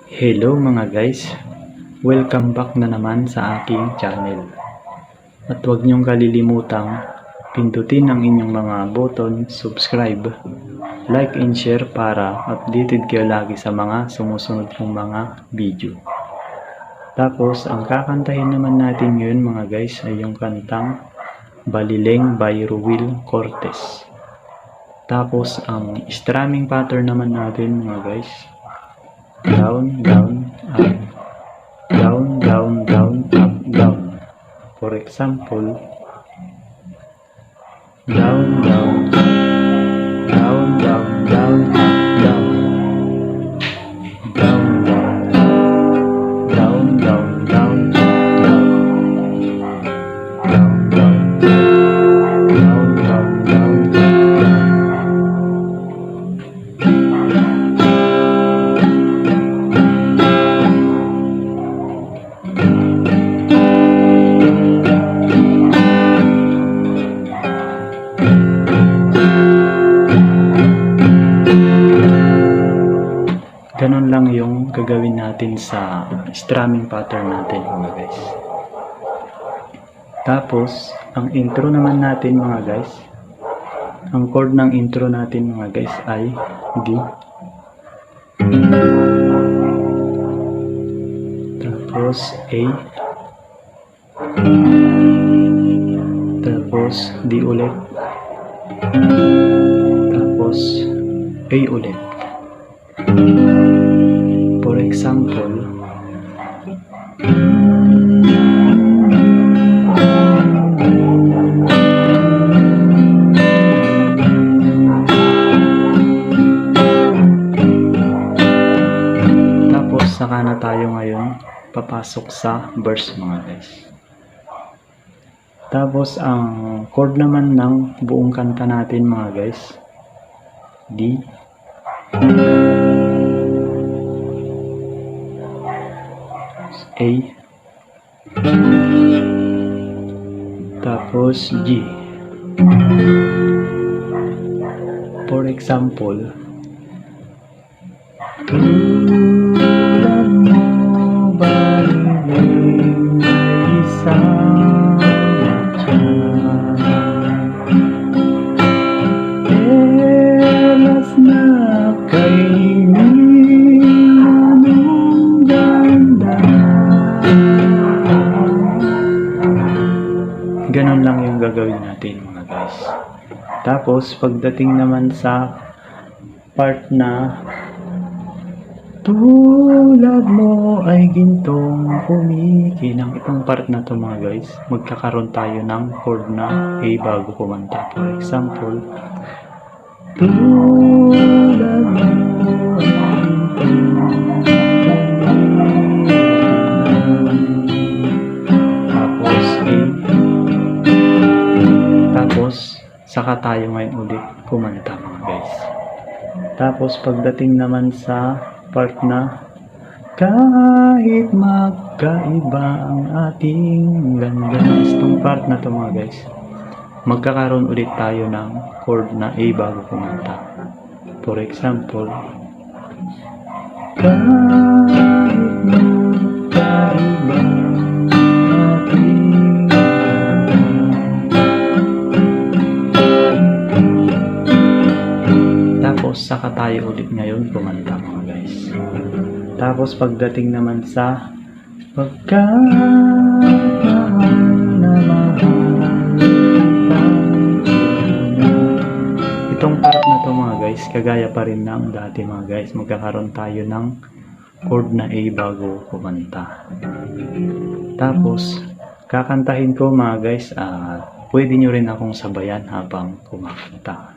Hello mga guys, welcome back na naman sa aking channel. At huwag niyong kalilimutang pindutin ang inyong mga button subscribe, like and share para updated kayo lagi sa mga sumusunod kong mga video. Tapos ang kakantahin naman natin ngayon mga guys ay yung kantang Balileng by Ruel Cortez. Tapos ang strumming pattern naman natin mga guys, down, down, up, down, down, down, up, down. For example, down, down, down, down, down, up, down, down, down, down, down, down, down, down, down, down, down, down. Ganon lang yung gagawin natin sa strumming pattern natin mga guys. Tapos, ang intro naman natin mga guys, ang chord ng intro natin mga guys ay D. Tapos A. Tapos D ulit. Tapos A ulit. For example, tapos saka na tayo ngayon papasok sa verse mga guys. Tapos ang chord naman ng buong kanta natin mga guys, D, A, tapos G. For example, tulad mo baliling may isang tiyan, elas na kay minong ganda. Ganon lang yung gagawin natin mga guys. Tapos pagdating naman sa part na tulad mo ay gintong kumikinang, itong part na to mga guys, magkakaroon tayo ng chord na A bago kumanta. For example, tulad mo ay gintong saka tayo ngayon ulit kumanta mga guys. Tapos pagdating naman sa part na kahit magkaiba ang ating ganda, itong part na to mga guys, magkakaroon ulit tayo ng chord na A bago kumanta. For example, kahit magkaiba saka tayo ulit ngayon kumanta mga guys. Tapos pagdating naman sa pagkamahal na mahal, itong part na to mga guys, kagaya pa rin ng dati mga guys, magkakaroon tayo ng chord na A bago kumanta. Tapos kakantahin ko mga guys, pwede nyo rin akong sabayan habang kumanta.